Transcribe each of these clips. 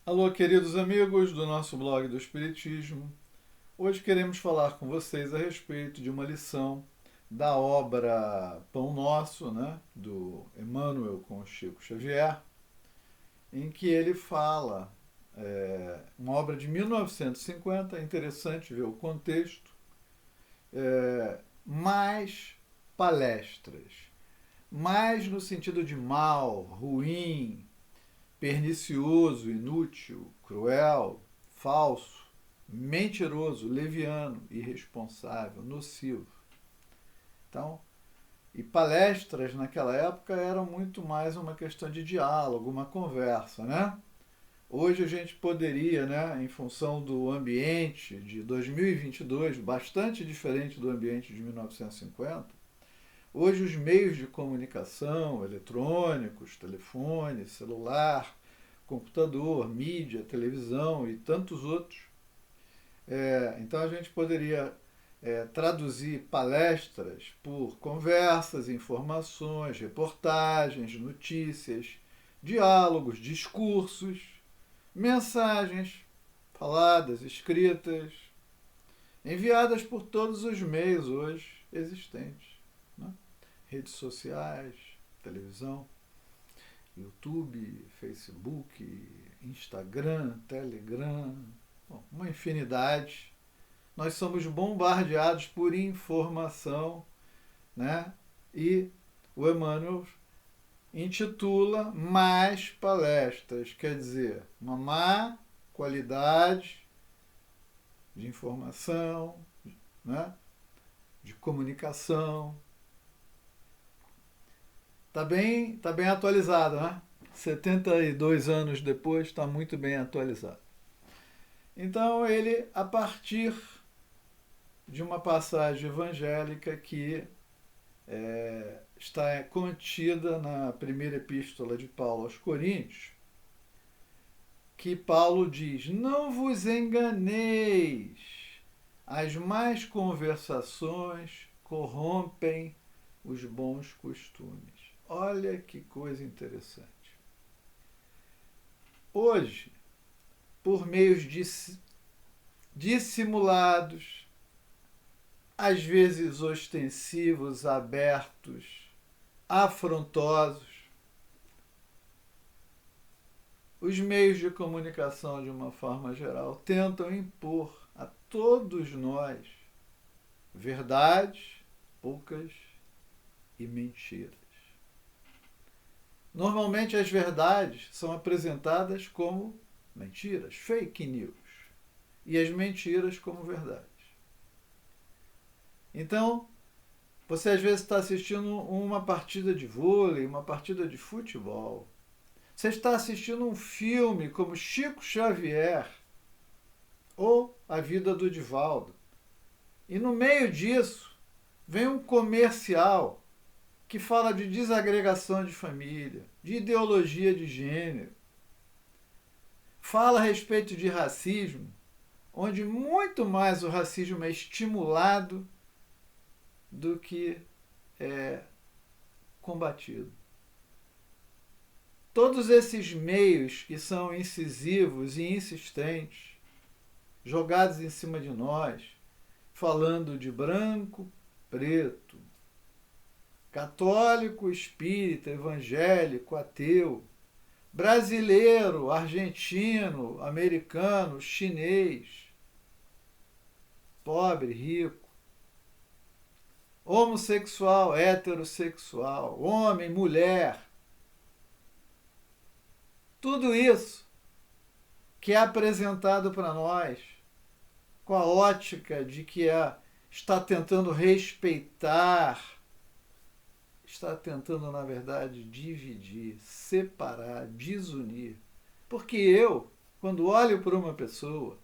Alô, queridos amigos do nosso blog do Espiritismo. Hoje queremos falar com vocês a respeito de uma lição da obra Pão Nosso, né, do Emmanuel com Chico Xavier, em que ele fala, uma obra de 1950, é interessante ver o contexto, mais palestras, mais no sentido de mal, ruim, pernicioso, inútil, cruel, falso, mentiroso, leviano, irresponsável, nocivo. Então, e palestras naquela época eram muito mais uma questão de diálogo, uma conversa, né? Hoje a gente poderia, né, em função do ambiente de 2022, bastante diferente do ambiente de 1950, hoje os meios de comunicação eletrônicos, telefone, celular, computador, mídia, televisão e tantos outros. Então a gente poderia traduzir palestras por conversas, informações, reportagens, notícias, diálogos, discursos, mensagens faladas, escritas, enviadas por todos os meios hoje existentes, né? Redes sociais, televisão, YouTube, Facebook, Instagram, Telegram, bom, uma infinidade. Nós somos bombardeados por informação, né? E o Emmanuel intitula mais palestras, quer dizer, uma má qualidade de informação, né? De comunicação. Tá bem atualizado, né? 72 anos depois, está muito bem atualizado. Então, ele, a partir de uma passagem evangélica que está contida na primeira epístola de Paulo aos Coríntios, que Paulo diz: não vos enganeis, as más conversações corrompem os bons costumes. Olha que coisa interessante. Hoje, por meios dissimulados, às vezes ostensivos, abertos, afrontosos, os meios de comunicação, de uma forma geral, tentam impor a todos nós verdades, poucas e mentiras. Normalmente as verdades são apresentadas como mentiras, fake news, e as mentiras como verdades. Então, você às vezes está assistindo uma partida de vôlei, uma partida de futebol. Você está assistindo um filme como Chico Xavier ou A Vida do Divaldo. E no meio disso, vem um comercial que fala de desagregação de família, de ideologia de gênero. Fala a respeito de racismo, onde muito mais o racismo é estimulado do que é combatido. Todos esses meios que são incisivos e insistentes, jogados em cima de nós, falando de branco, preto, católico, espírita, evangélico, ateu, brasileiro, argentino, americano, chinês, pobre, rico, homossexual, heterossexual, homem, mulher. Tudo isso que é apresentado para nós com a ótica de que está tentando respeitar, está tentando, na verdade, dividir, separar, desunir. Porque eu, quando olho para uma pessoa,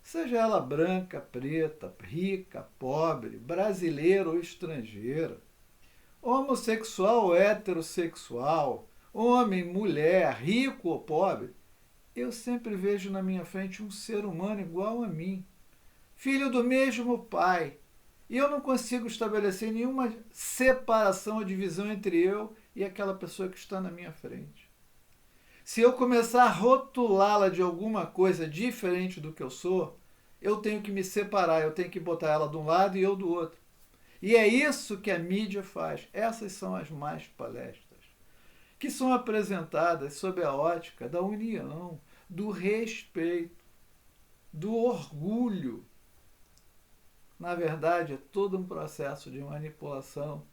seja ela branca, preta, rica, pobre, brasileira ou estrangeira, homossexual ou heterossexual, homem, mulher, rico ou pobre, eu sempre vejo na minha frente um ser humano igual a mim, filho do mesmo pai. E eu não consigo estabelecer nenhuma separação ou divisão entre eu e aquela pessoa que está na minha frente. Se eu começar a rotulá-la de alguma coisa diferente do que eu sou, eu tenho que me separar, eu tenho que botar ela de um lado e eu do outro. E é isso que a mídia faz. Essas são as más palestras, que são apresentadas sob a ótica da união, do respeito, do orgulho. Na verdade, é todo um processo de manipulação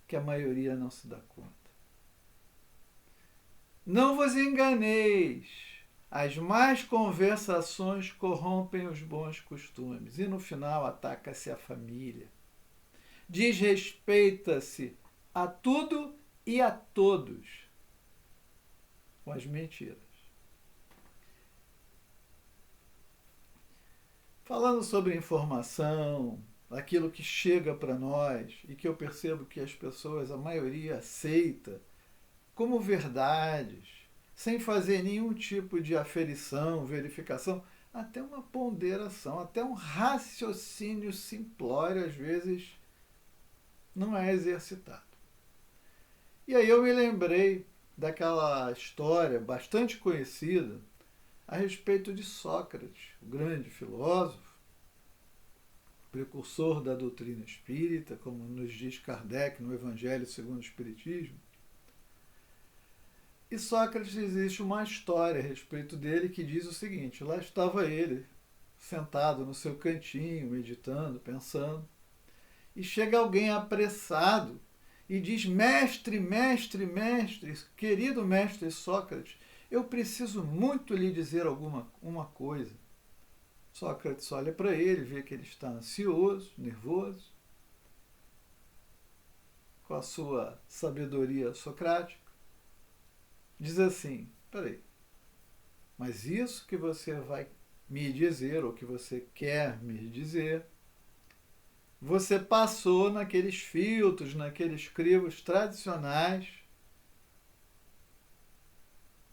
que a maioria não se dá conta. Não vos enganeis, as más conversações corrompem os bons costumes. E no final ataca-se a família. Desrespeita-se a tudo e a todos com as mentiras. Falando sobre informação, aquilo que chega para nós e que eu percebo que as pessoas, a maioria, aceita como verdades, sem fazer nenhum tipo de aferição, verificação, até uma ponderação, até um raciocínio simplório, às vezes, não é exercitado. E aí eu me lembrei daquela história bastante conhecida a respeito de Sócrates, o grande filósofo, precursor da doutrina espírita, como nos diz Kardec no Evangelho segundo o Espiritismo. E Sócrates, existe uma história a respeito dele que diz o seguinte: lá estava ele, sentado no seu cantinho, meditando, pensando, e chega alguém apressado e diz: mestre, mestre, mestre, querido mestre Sócrates, eu preciso muito lhe dizer uma coisa. Sócrates olha para ele, vê que ele está ansioso, nervoso, com a sua sabedoria socrática, diz assim: peraí, mas isso que você vai me dizer, ou que você quer me dizer, você passou naqueles filtros, naqueles crivos tradicionais.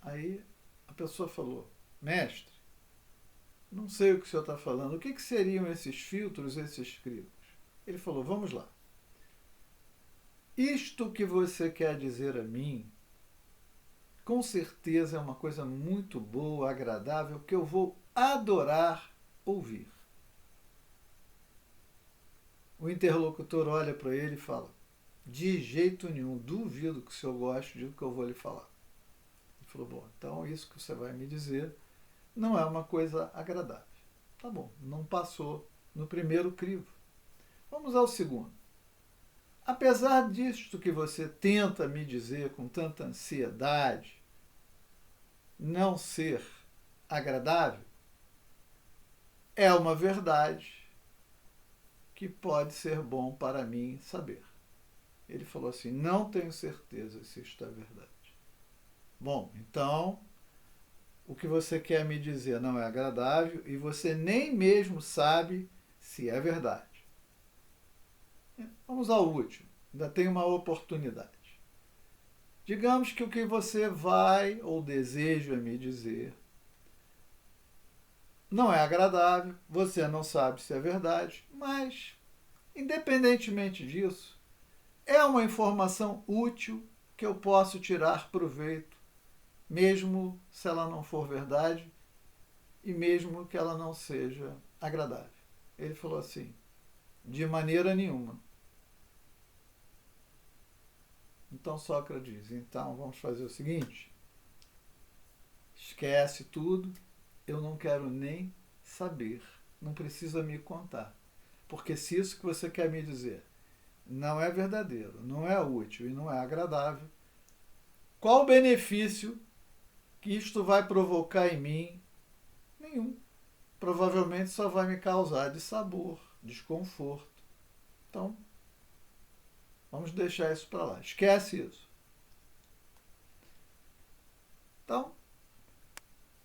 Aí a pessoa falou: mestre, não sei o que o senhor está falando, o que seriam esses filtros, esses crivos? Ele falou: vamos lá. Isto que você quer dizer a mim, com certeza é uma coisa muito boa, agradável, que eu vou adorar ouvir. O interlocutor olha para ele e fala: de jeito nenhum, duvido que o senhor goste do que eu vou lhe falar. Ele falou: bom, então isso que você vai me dizer não é uma coisa agradável. Tá bom, não passou no primeiro crivo. Vamos ao segundo. Apesar disto que você tenta me dizer com tanta ansiedade não ser agradável, é uma verdade que pode ser bom para mim saber. Ele falou assim: não tenho certeza se isto é verdade. Bom, então o que você quer me dizer não é agradável e você nem mesmo sabe se é verdade. Vamos ao último, ainda tem uma oportunidade. Digamos que o que você vai ou deseja me dizer não é agradável, você não sabe se é verdade, mas, independentemente disso, é uma informação útil que eu posso tirar proveito, mesmo se ela não for verdade e mesmo que ela não seja agradável. Ele falou assim: de maneira nenhuma. Então Sócrates diz: então vamos fazer o seguinte, esquece tudo, eu não quero nem saber, não precisa me contar, porque se isso que você quer me dizer não é verdadeiro, não é útil e não é agradável, qual o benefício que isto vai provocar em mim? Nenhum. Provavelmente só vai me causar dissabor, desconforto. Então, vamos deixar isso para lá. Esquece isso. Então,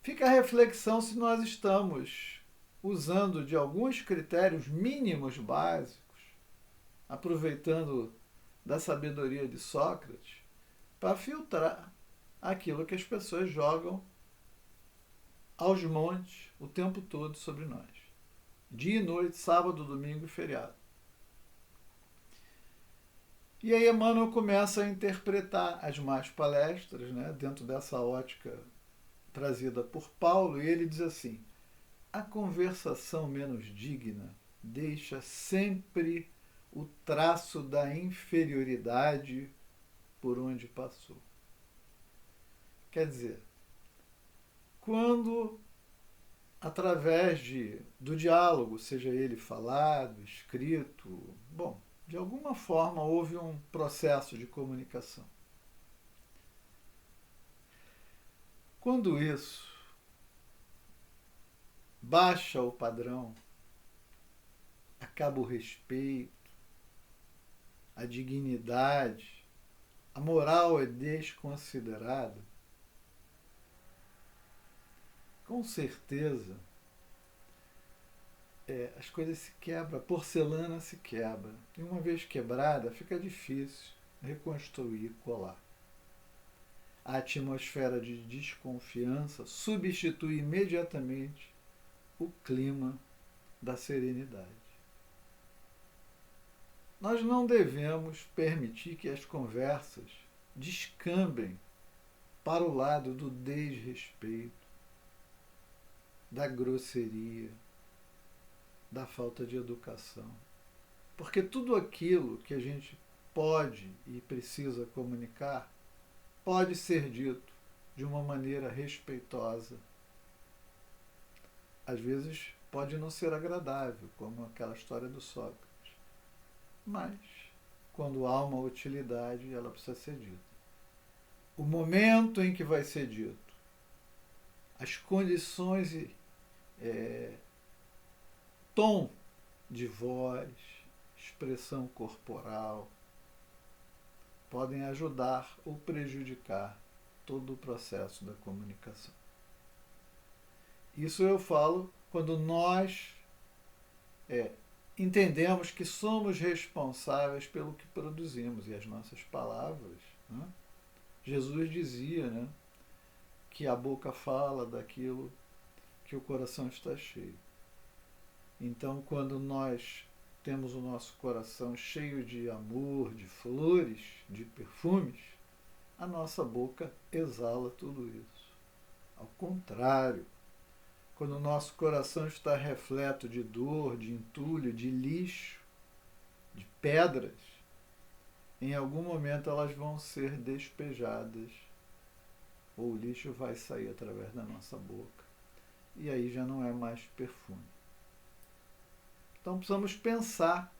fica a reflexão se nós estamos usando de alguns critérios mínimos básicos, aproveitando da sabedoria de Sócrates, para filtrar aquilo que as pessoas jogam aos montes o tempo todo sobre nós. Dia e noite, sábado, domingo e feriado. E aí Emmanuel começa a interpretar as más palestras, né, dentro dessa ótica trazida por Paulo, e ele diz assim: a conversação menos digna deixa sempre o traço da inferioridade por onde passou. Quer dizer, quando, através do diálogo, seja ele falado, escrito, bom, de alguma forma houve um processo de comunicação. Quando isso baixa o padrão, acaba o respeito, a dignidade, a moral é desconsiderada, com certeza as coisas se quebram, a porcelana se quebra. E uma vez quebrada, fica difícil reconstruir e colar. A atmosfera de desconfiança substitui imediatamente o clima da serenidade. Nós não devemos permitir que as conversas descambem para o lado do desrespeito, da grosseria, da falta de educação. Porque tudo aquilo que a gente pode e precisa comunicar pode ser dito de uma maneira respeitosa. Às vezes pode não ser agradável, como aquela história do Sócrates. Mas, quando há uma utilidade, ela precisa ser dita. O momento em que vai ser dito, as condições e tom de voz, expressão corporal, podem ajudar ou prejudicar todo o processo da comunicação. Isso eu falo quando nós entendemos que somos responsáveis pelo que produzimos e as nossas palavras. Né? Jesus dizia, né, que a boca fala daquilo que o coração está cheio. Então, quando nós temos o nosso coração cheio de amor, de flores, de perfumes, a nossa boca exala tudo isso. Ao contrário, quando o nosso coração está repleto de dor, de entulho, de lixo, de pedras, em algum momento elas vão ser despejadas, ou o lixo vai sair através da nossa boca. E aí já não é mais perfume. Então precisamos pensar.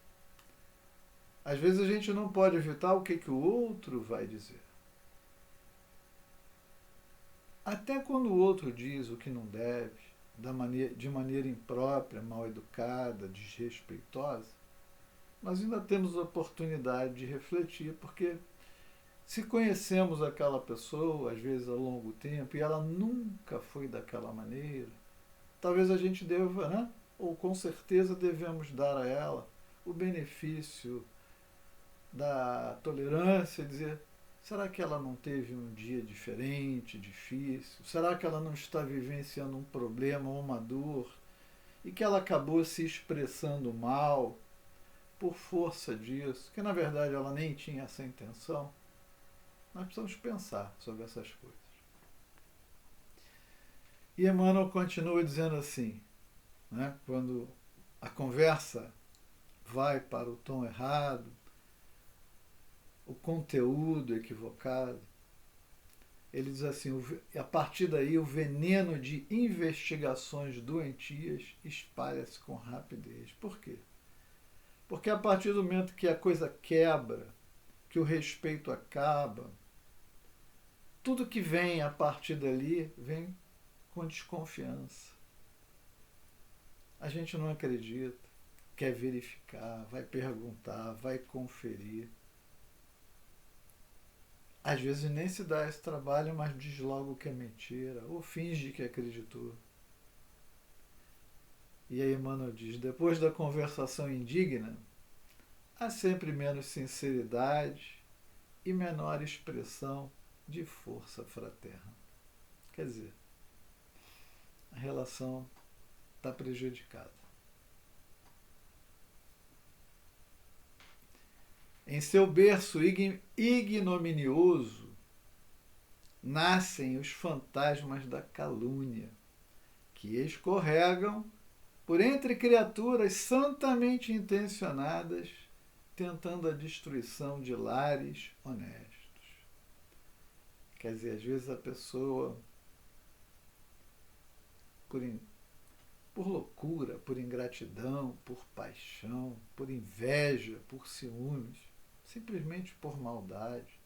Às vezes a gente não pode evitar o que o outro vai dizer. Até quando o outro diz o que não deve, de maneira imprópria, mal educada, desrespeitosa, nós ainda temos a oportunidade de refletir, porque se conhecemos aquela pessoa, às vezes há longo tempo, e ela nunca foi daquela maneira, talvez a gente deva, né? Ou com certeza devemos dar a ela o benefício da tolerância, dizer, será que ela não teve um dia diferente, difícil? Será que ela não está vivenciando um problema ou uma dor e que ela acabou se expressando mal por força disso, que na verdade ela nem tinha essa intenção? Nós precisamos pensar sobre essas coisas. E Emmanuel continua dizendo assim, né, quando a conversa vai para o tom errado, o conteúdo equivocado, ele diz assim, a partir daí o veneno de investigações doentias espalha-se com rapidez. Por quê? Porque a partir do momento que a coisa quebra, que o respeito acaba, tudo que vem a partir dali vem com desconfiança. A gente não acredita, quer verificar, vai perguntar, vai conferir. Às vezes nem se dá esse trabalho, mas diz logo que é mentira, ou finge que acreditou. E aí Emmanuel diz, depois da conversação indigna, há sempre menos sinceridade e menor expressão de força fraterna. Quer dizer, a relação está prejudicada. Em seu berço ignominioso, nascem os fantasmas da calúnia, que escorregam por entre criaturas santamente intencionadas, tentando a destruição de lares honestos. Quer dizer, às vezes a pessoa, por loucura, por ingratidão, por paixão, por inveja, por ciúmes, simplesmente por maldade,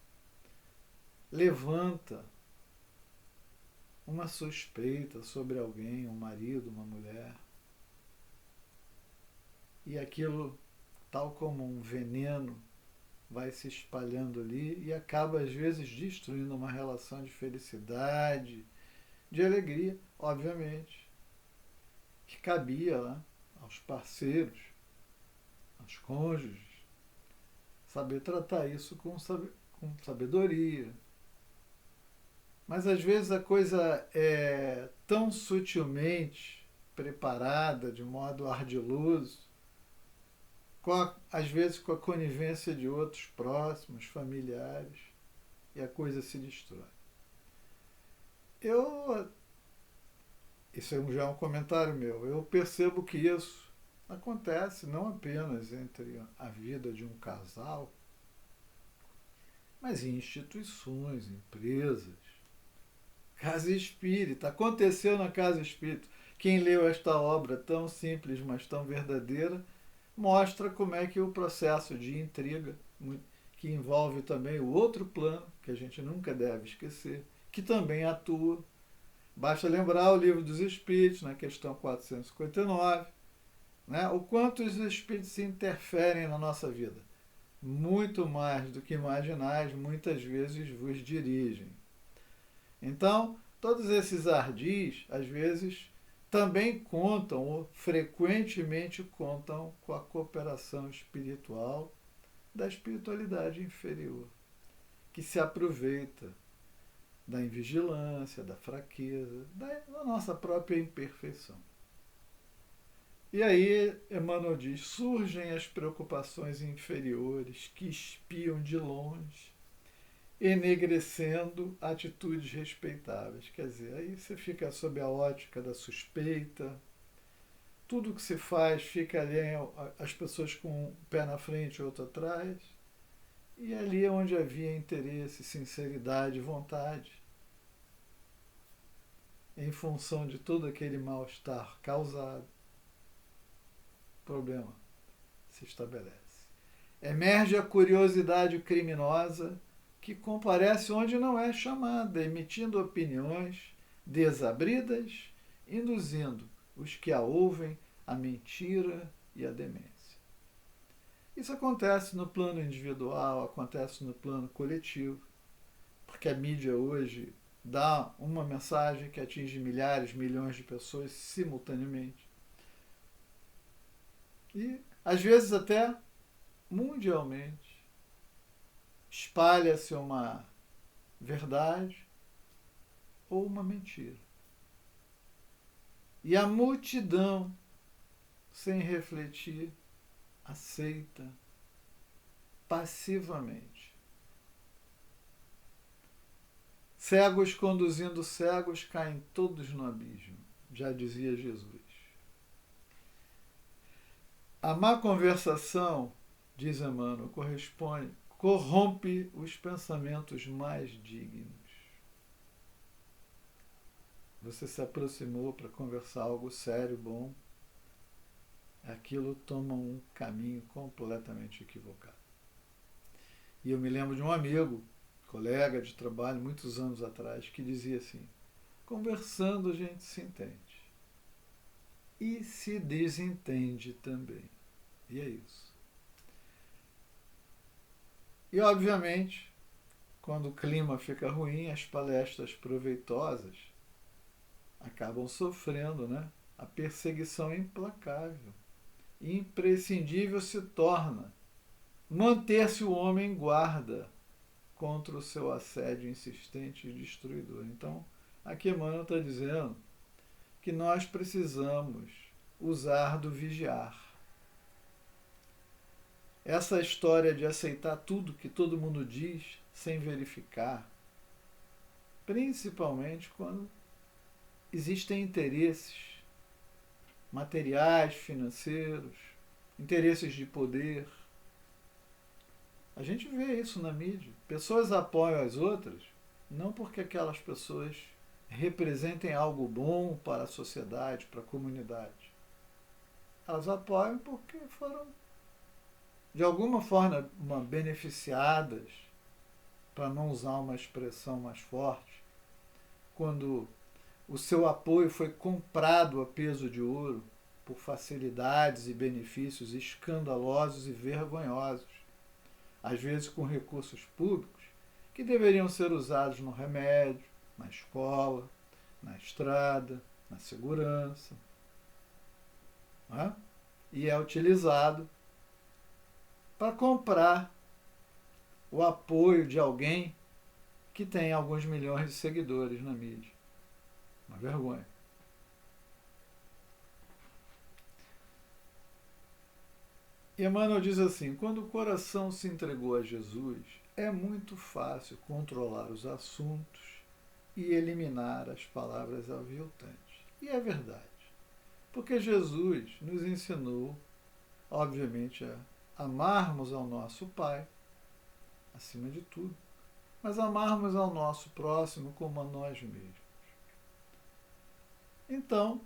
levanta uma suspeita sobre alguém, um marido, uma mulher, e aquilo, tal como um veneno, vai se espalhando ali e acaba às vezes destruindo uma relação de felicidade, de alegria, obviamente, que cabia lá aos parceiros, aos cônjuges, saber tratar isso com sabedoria. Mas às vezes a coisa é tão sutilmente preparada, de modo ardiloso, às vezes com a conivência de outros próximos, familiares, e a coisa se destrói. Isso já é um comentário meu, eu percebo que isso acontece não apenas entre a vida de um casal, mas em instituições, empresas, casa espírita. Aconteceu na casa espírita. Quem leu esta obra tão simples, mas tão verdadeira, mostra como é que o processo de intriga, que envolve também o outro plano, que a gente nunca deve esquecer, que também atua. Basta lembrar o Livro dos Espíritos, na questão 459, né? O quanto os espíritos se interferem na nossa vida. Muito mais do que imaginais, muitas vezes vos dirigem. Então, todos esses ardis, às vezes, também contam, ou frequentemente contam, com a cooperação espiritual da espiritualidade inferior, que se aproveita da invigilância, da fraqueza, da nossa própria imperfeição. E aí, Emmanuel diz, surgem as preocupações inferiores que espiam de longe, enegrecendo atitudes respeitáveis. Quer dizer, aí você fica sob a ótica da suspeita, tudo que se faz fica ali, as pessoas com um pé na frente e outro atrás, e ali é onde havia interesse, sinceridade, vontade, em função de todo aquele mal-estar causado, o problema se estabelece. Emerge a curiosidade criminosa, que comparece onde não é chamada, emitindo opiniões desabridas, induzindo os que a ouvem à mentira e à demência. Isso acontece no plano individual, acontece no plano coletivo, porque a mídia hoje dá uma mensagem que atinge milhares, milhões de pessoas simultaneamente. E, às vezes, até mundialmente, espalha-se uma verdade ou uma mentira. E a multidão, sem refletir, aceita passivamente. Cegos conduzindo cegos caem todos no abismo, já dizia Jesus. A má conversação, diz Emmanuel, corrompe os pensamentos mais dignos. Você se aproximou para conversar algo sério, bom, aquilo toma um caminho completamente equivocado. E eu me lembro de um amigo, colega de trabalho, muitos anos atrás, que dizia assim, conversando a gente se entende. E se desentende também. E é isso. E, obviamente, quando o clima fica ruim, as palestras proveitosas acabam sofrendo, né? A perseguição é implacável. Imprescindível se torna manter-se o homem em guarda contra o seu assédio insistente e destruidor. Então, aqui Emmanuel está dizendo que nós precisamos usar do vigiar. Essa história de aceitar tudo que todo mundo diz sem verificar, principalmente quando existem interesses materiais, financeiros, interesses de poder. A gente vê isso na mídia. Pessoas apoiam as outras não porque aquelas pessoas representem algo bom para a sociedade, para a comunidade. Elas apoiam porque foram, de alguma forma, beneficiadas, para não usar uma expressão mais forte, quando o seu apoio foi comprado a peso de ouro por facilidades e benefícios escandalosos e vergonhosos, às vezes com recursos públicos, que deveriam ser usados no remédio, na escola, na estrada, na segurança. Não é? E é utilizado para comprar o apoio de alguém que tem alguns milhões de seguidores na mídia. Uma vergonha. E Emmanuel diz assim: quando o coração se entregou a Jesus, é muito fácil controlar os assuntos e eliminar as palavras aviltantes. E é verdade. Porque Jesus nos ensinou, obviamente, a amarmos ao nosso Pai, acima de tudo, mas amarmos ao nosso próximo como a nós mesmos. Então,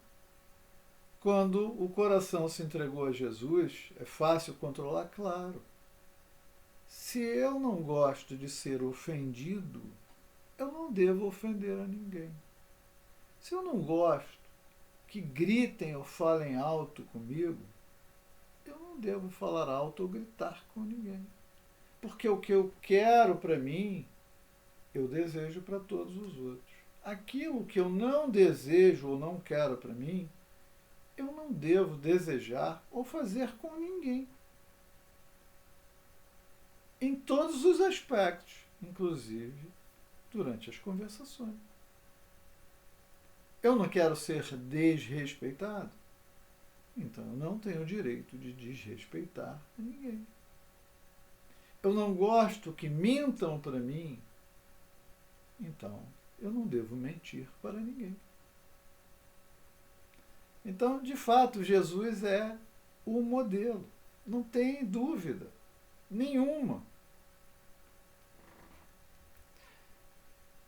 quando o coração se entregou a Jesus, é fácil controlar? Claro. Se eu não gosto de ser ofendido, eu não devo ofender a ninguém. Se eu não gosto que gritem ou falem alto comigo, eu não devo falar alto ou gritar com ninguém. Porque o que eu quero para mim, eu desejo para todos os outros. Aquilo que eu não desejo ou não quero para mim, eu não devo desejar ou fazer com ninguém. Em todos os aspectos, inclusive durante as conversações. Eu não quero ser desrespeitado, então eu não tenho o direito de desrespeitar ninguém. Eu não gosto que mintam para mim, então eu não devo mentir para ninguém. Então, de fato, Jesus é o modelo. Não tem dúvida nenhuma.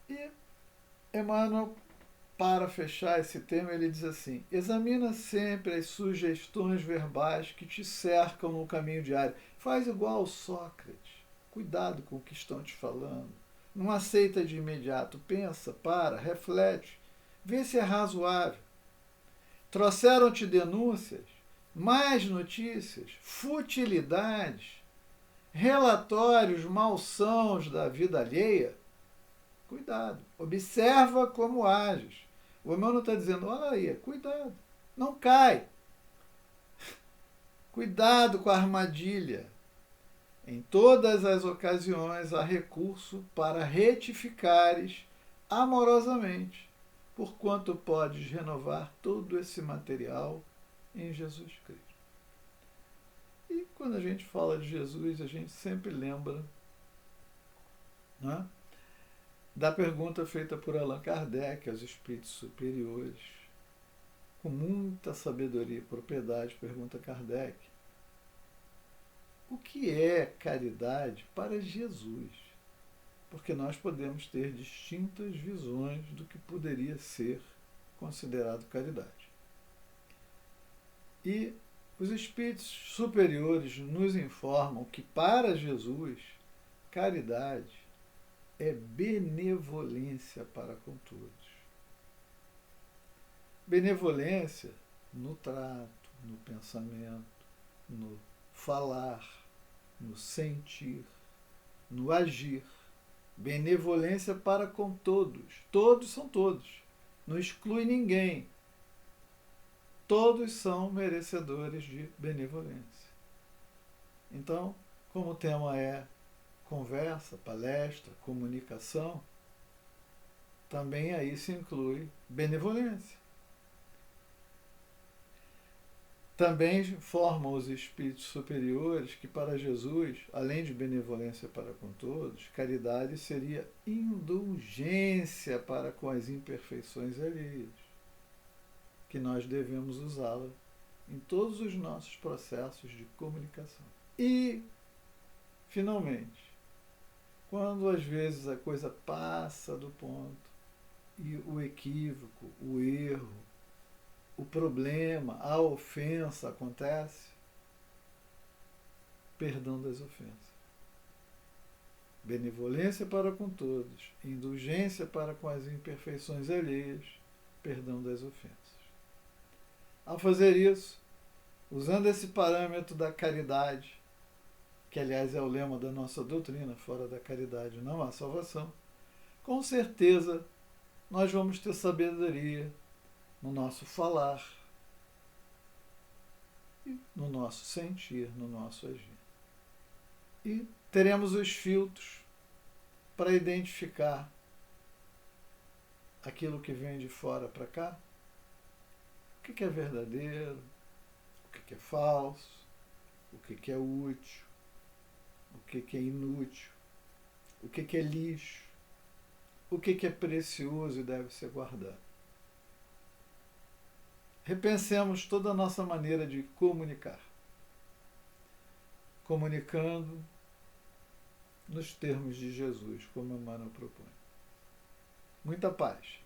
E Emmanuel, para fechar esse tema, ele diz assim: examina sempre as sugestões verbais que te cercam no caminho diário. Faz igual Sócrates. Cuidado com o que estão te falando. Não aceita de imediato. Pensa, para, reflete. Vê se é razoável. Trouxeram-te denúncias, mais notícias, futilidades, relatórios malsãos da vida alheia? Cuidado, observa como ages. O Emmanuel está dizendo, olha aí, cuidado, não cai. Cuidado com a armadilha. Em todas as ocasiões há recurso para retificares amorosamente, porquanto podes renovar todo esse material em Jesus Cristo. E quando a gente fala de Jesus, a gente sempre lembra, né, da pergunta feita por Allan Kardec aos espíritos superiores. Com muita sabedoria e propriedade, pergunta Kardec: o que é caridade para Jesus? Porque nós podemos ter distintas visões do que poderia ser considerado caridade. E os espíritos superiores nos informam que para Jesus, caridade é benevolência para com todos. Benevolência no trato, no pensamento, no falar, no sentir, no agir. Benevolência para com todos. Todos são todos. Não exclui ninguém. Todos são merecedores de benevolência. Então, como o tema é conversa, palestra, comunicação, também aí se inclui benevolência. também formam os espíritos superiores que, para Jesus, além de benevolência para com todos, caridade seria indulgência para com as imperfeições alheias, que nós devemos usá-la em todos os nossos processos de comunicação. E, finalmente, quando às vezes a coisa passa do ponto e o equívoco, o erro, o problema, a ofensa acontece, perdão das ofensas. Benevolência para com todos, indulgência para com as imperfeições alheias, perdão das ofensas. Ao fazer isso, usando esse parâmetro da caridade, que aliás é o lema da nossa doutrina, fora da caridade não há salvação, com certeza nós vamos ter sabedoria no nosso falar, no nosso sentir, no nosso agir. E teremos os filtros para identificar aquilo que vem de fora para cá, o que é verdadeiro, o que é falso, o que é útil, o que é inútil, o que é lixo, o que é precioso e deve ser guardado. Repensemos toda a nossa maneira de comunicar. Comunicando nos termos de Jesus, como Emmanuel propõe. Muita paz.